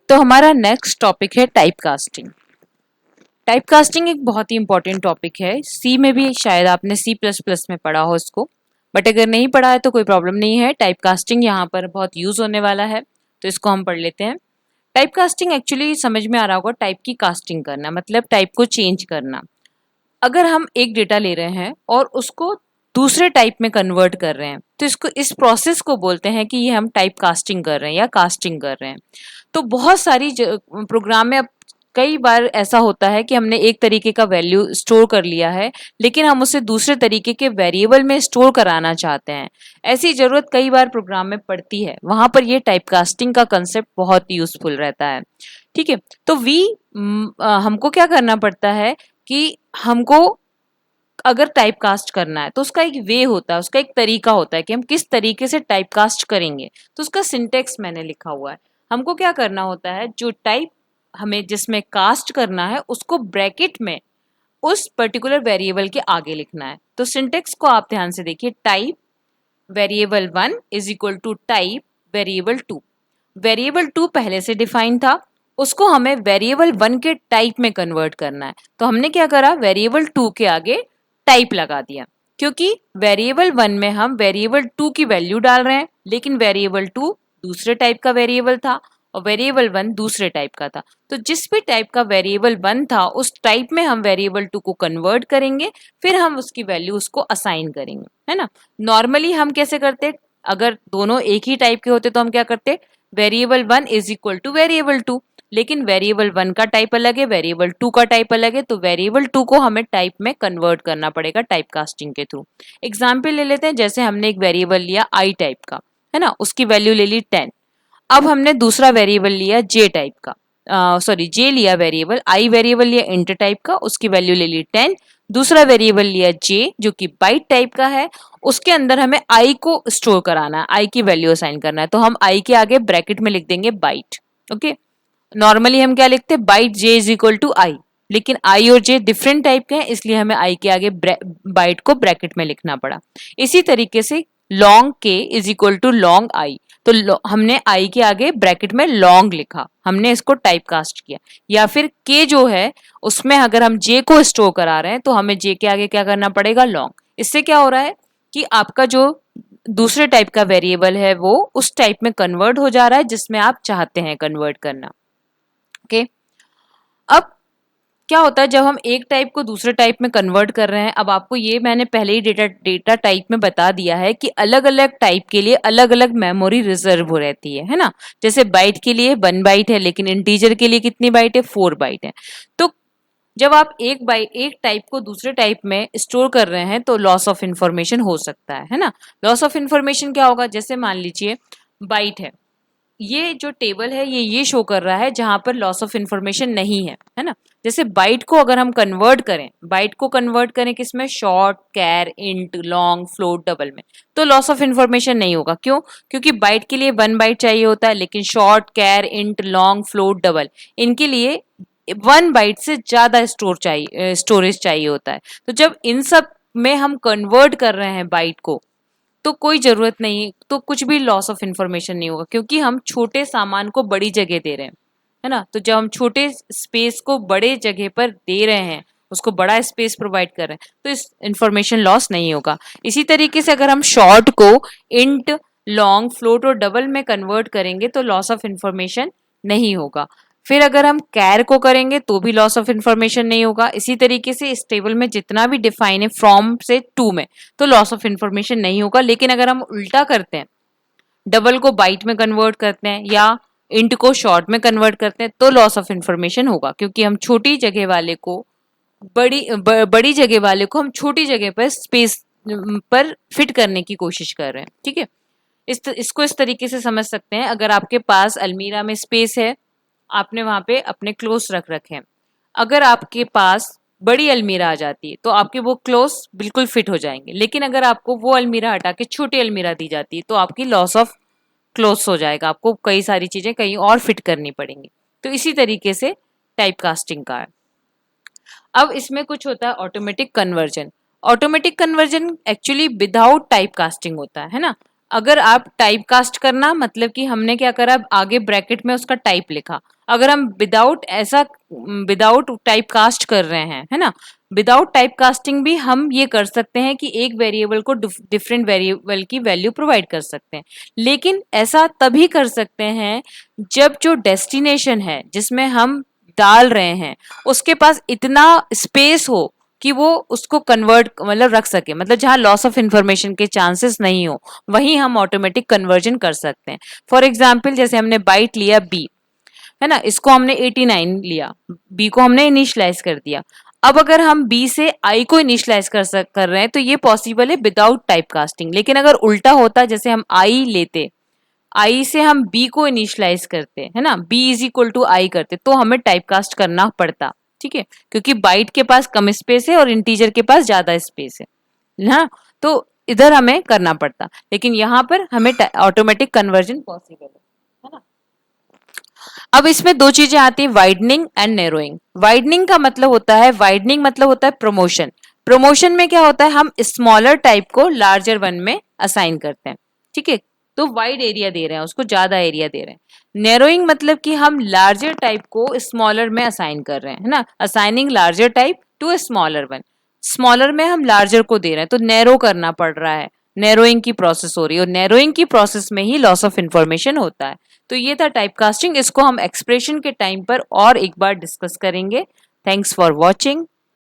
तो हमारा next topic है टाइप कास्टिंग। टाइप कास्टिंग एक बहुत ही इंपॉर्टेंट टॉपिक है। सी में भी शायद आपने सी प्लस प्लस में पढ़ा हो इसको, बट अगर नहीं पढ़ा है तो कोई प्रॉब्लम नहीं है। टाइप कास्टिंग यहाँ पर बहुत यूज होने वाला है, तो इसको हम पढ़ लेते हैं। टाइप कास्टिंग एक्चुअली समझ में आ रहा होगा, टाइप की कास्टिंग करना मतलब टाइप को चेंज करना। अगर हम एक डेटा ले रहे हैं और उसको दूसरे टाइप में कन्वर्ट कर रहे हैं तो इसको इस प्रोसेस को बोलते हैं कि ये हम टाइप कास्टिंग कर रहे हैं या कास्टिंग कर रहे हैं। तो बहुत सारी प्रोग्राम में अब कई बार ऐसा होता है कि हमने एक तरीके का वैल्यू स्टोर कर लिया है, लेकिन हम उसे दूसरे तरीके के वेरिएबल में स्टोर कराना चाहते हैं। ऐसी जरूरत कई बार प्रोग्राम में पड़ती है, वहां पर ये टाइप कास्टिंग का कंसेप्ट बहुत यूजफुल रहता है। ठीक है, तो हमको क्या करना पड़ता है कि हमको अगर टाइप कास्ट करना है तो उसका एक वे होता है, उसका एक तरीका होता है कि हम किस तरीके से टाइप कास्ट करेंगे। तो उसका सिंटेक्स मैंने लिखा हुआ है। हमको क्या करना होता है, जो टाइप हमें जिसमें कास्ट करना है उसको ब्रैकेट में उस पर्टिकुलर वेरिएबल के आगे लिखना है। तो सिंटेक्स को आप ध्यान से देखिए, type variable 1 is equal to type variable 2। Variable 2 पहले से डिफाइन था, उसको हमें वेरिएबल 1 के टाइप में कन्वर्ट करना है। तो हमने क्या करा, वेरिएबल 2 के आगे टाइप लगा दिया, क्योंकि वेरिएबल 1 में हम वेरिएबल 2 की वैल्यू डाल रहे हैं, लेकिन वेरिएबल 2 दूसरे टाइप का वेरिएबल था और वेरिएबल 1 दूसरे टाइप का था। तो जिस भी टाइप का वेरिएबल 1 था उस टाइप में हम वेरिएबल 2 को कन्वर्ट करेंगे, फिर हम उसकी वैल्यू उसको असाइन करेंगे, है ना। नॉर्मली हम कैसे करते, अगर दोनों एक ही टाइप के होते तो हम क्या करते, variable 1 is equal two variable 2। लेकिन वेरिएबल 1 का टाइप अलग है, वेरिएबल 2 का टाइप अलग है, तो वेरिएबल 2 को हमें टाइप में कन्वर्ट करना पड़ेगा टाइप कास्टिंग के थ्रू। एग्जाम्पल ले लेते हैं, जैसे हमने एक वेरिएबल लिया आई टाइप का, है ना, उसकी वैल्यू ले ली 10। अब हमने दूसरा वेरिएबल लिया जे टाइप का, सॉरी जे लिया वेरिएबल, आई वेरिएबल लिया इंट टाइप का, उसकी वैल्यू ले ली 10। दूसरा वेरिएबल लिया जे जो कि बाइट टाइप का है, उसके अंदर हमें आई को स्टोर कराना है, आई की वैल्यू असाइन करना है, तो हम आई के आगे ब्रैकेट में लिख देंगे बाइट। ओके, नॉर्मली हम क्या लिखते हैं, बाइट j is equal to i, लेकिन आई और जे डिफरेंट टाइप के हैं, इसलिए हमें आई के आगे बाइट को ब्रैकेट में लिखना पड़ा। इसी तरीके से long k is equal to long i, तो हमने आई के आगे ब्रैकेट में लॉन्ग लिखा, हमने इसको टाइप कास्ट किया। या फिर के जो है उसमें अगर हम जे को स्टोर करा रहे हैं तो हमें जे के आगे क्या करना पड़ेगा, लॉन्ग। इससे क्या हो रहा है कि आपका जो दूसरे टाइप का वेरिएबल है वो उस टाइप में कन्वर्ट हो जा रहा है जिसमें आप चाहते हैं कन्वर्ट करना। ओके, अब क्या होता है जब हम एक टाइप को दूसरे टाइप में कन्वर्ट कर रहे हैं। अब आपको ये मैंने पहले ही डेटा टाइप में बता दिया है कि अलग अलग टाइप के लिए अलग अलग मेमोरी रिजर्व हो रहती है ना। जैसे बाइट के लिए 1 बाइट है, लेकिन इंटीजर के लिए कितनी बाइट है, 4 बाइट है। तो जब आप एक टाइप को दूसरे टाइप में स्टोर कर रहे हैं तो लॉस ऑफ इंफॉर्मेशन हो सकता है ना। लॉस ऑफ इंफॉर्मेशन क्या होगा, जैसे मान लीजिए बाइट है, ये जो टेबल है ये शो कर रहा है जहां पर लॉस ऑफ इंफॉर्मेशन नहीं है ना। जैसे बाइट को अगर हम कन्वर्ट करें, बाइट को कन्वर्ट करें किसमें, शॉर्ट, कैर, इंट, लॉन्ग, फ्लोट, डबल में, तो लॉस ऑफ इंफॉर्मेशन नहीं होगा। क्यों, क्योंकि बाइट के लिए 1 बाइट चाहिए होता है, लेकिन शॉर्ट, कैर, इंट, लॉन्ग, फ्लोट, डबल इनके लिए 1 बाइट से ज्यादा स्टोरेज चाहिए होता है। तो जब इन सब में हम कन्वर्ट कर रहे हैं बाइट को, तो कोई जरूरत नहीं, तो कुछ भी लॉस ऑफ इंफॉर्मेशन नहीं होगा, क्योंकि हम छोटे सामान को बड़ी जगह दे रहे हैं, है ना। तो जब हम छोटे स्पेस को बड़े जगह पर दे रहे हैं, उसको बड़ा स्पेस प्रोवाइड कर रहे हैं, तो इस इंफॉर्मेशन लॉस नहीं होगा। इसी तरीके से अगर हम शॉर्ट को इंट, लॉन्ग, फ्लोट और डबल में कन्वर्ट करेंगे तो लॉस ऑफ इंफॉर्मेशन नहीं होगा। फिर अगर हम कैर को करेंगे तो भी लॉस ऑफ इंफॉर्मेशन नहीं होगा। इसी तरीके से इस टेबल में जितना भी डिफाइन है फ्रॉम से टू में, तो लॉस ऑफ इंफॉर्मेशन नहीं होगा। लेकिन अगर हम उल्टा करते हैं, डबल को बाइट में कन्वर्ट करते हैं या इंट को शॉर्ट में कन्वर्ट करते हैं, तो लॉस ऑफ इंफॉर्मेशन होगा, क्योंकि हम छोटी जगह वाले को बड़ी जगह वाले को हम छोटी जगह पर स्पेस पर फिट करने की कोशिश कर रहे हैं। ठीक है, इसको इस तरीके से समझ सकते हैं। अगर आपके पास अलमीरा में स्पेस है, आपने वहां पे अपने क्लोथ्स रख रखे हैं, अगर आपके पास बड़ी अलमीरा आ जाती है तो आपके वो क्लोथ्स बिल्कुल फिट हो जाएंगे। लेकिन अगर आपको वो अलमीरा हटा के छोटी अलमीरा दी जाती है तो आपकी लॉस ऑफ क्लोथ्स हो जाएगा, आपको कई सारी चीजें कहीं और फिट करनी पड़ेंगी। तो इसी तरीके से टाइप कास्टिंग का है। अब इसमें कुछ होता है automatic conversion. Automatic conversion actually without type casting होता है ना। अगर आप टाइप कास्ट करना मतलब कि हमने क्या करा, आगे ब्रैकेट में उसका टाइप लिखा। अगर हम विदाउट टाइप कास्ट कर रहे हैं, है ना, विदाउट टाइप कास्टिंग भी हम ये कर सकते हैं कि एक वेरिएबल को डिफरेंट वेरिएबल की वैल्यू प्रोवाइड कर सकते हैं। लेकिन ऐसा तभी कर सकते हैं जब जो डेस्टिनेशन है जिसमें हम डाल रहे हैं उसके पास इतना स्पेस हो कि वो उसको कन्वर्ट मतलब रख सके, मतलब जहां लॉस ऑफ इंफॉर्मेशन के चांसेस नहीं हो वहीं हम ऑटोमेटिक कन्वर्जन कर सकते हैं। फॉर एग्जाम्पल जैसे हमने बाइट लिया बी, है ना, इसको हमने 89 लिया, बी को हमने इनिशियलाइज कर दिया। अब अगर हम बी से आई को इनिशियलाइज कर रहे हैं तो ये पॉसिबल है विदाउट टाइप कास्टिंग। लेकिन अगर उल्टा होता, जैसे हम आई लेते, आई से हम बी को इनिशियलाइज करते, है ना, बी इज इक्वल टू आई करते, तो हमें टाइप कास्ट करना पड़ता। ठीक है, क्योंकि बाइट के पास कम स्पेस है और इंटीजर के पास ज्यादा स्पेस है ना, तो इधर हमें करना पड़ता। लेकिन यहाँ पर हमें ऑटोमेटिक कन्वर्जन पॉसिबल है ना। अब इसमें दो चीजें आती हैं, वाइडनिंग एंड नैरोइंग। वाइडनिंग मतलब होता है प्रमोशन। प्रमोशन में क्या होता है, हम स्मॉलर टाइप को लार्जर वन में असाइन करते हैं। ठीक है, तो वाइड एरिया दे रहे हैं, उसको ज्यादा एरिया दे रहे हैं। नैरोइंग मतलब कि हम लार्जर टाइप को स्मॉलर में असाइन कर रहे हैं, है ना, assigning larger type two a smaller one. Smaller में हम लार्जर को दे रहे हैं तो नैरो करना पड़ रहा है, नैरोइंग की प्रोसेस हो रही है, और नैरोइंग की प्रोसेस में ही लॉस ऑफ इंफॉर्मेशन होता है। तो ये था टाइप कास्टिंग, इसको हम एक्सप्रेशन के टाइम पर और एक बार डिस्कस करेंगे। Thanks for watching.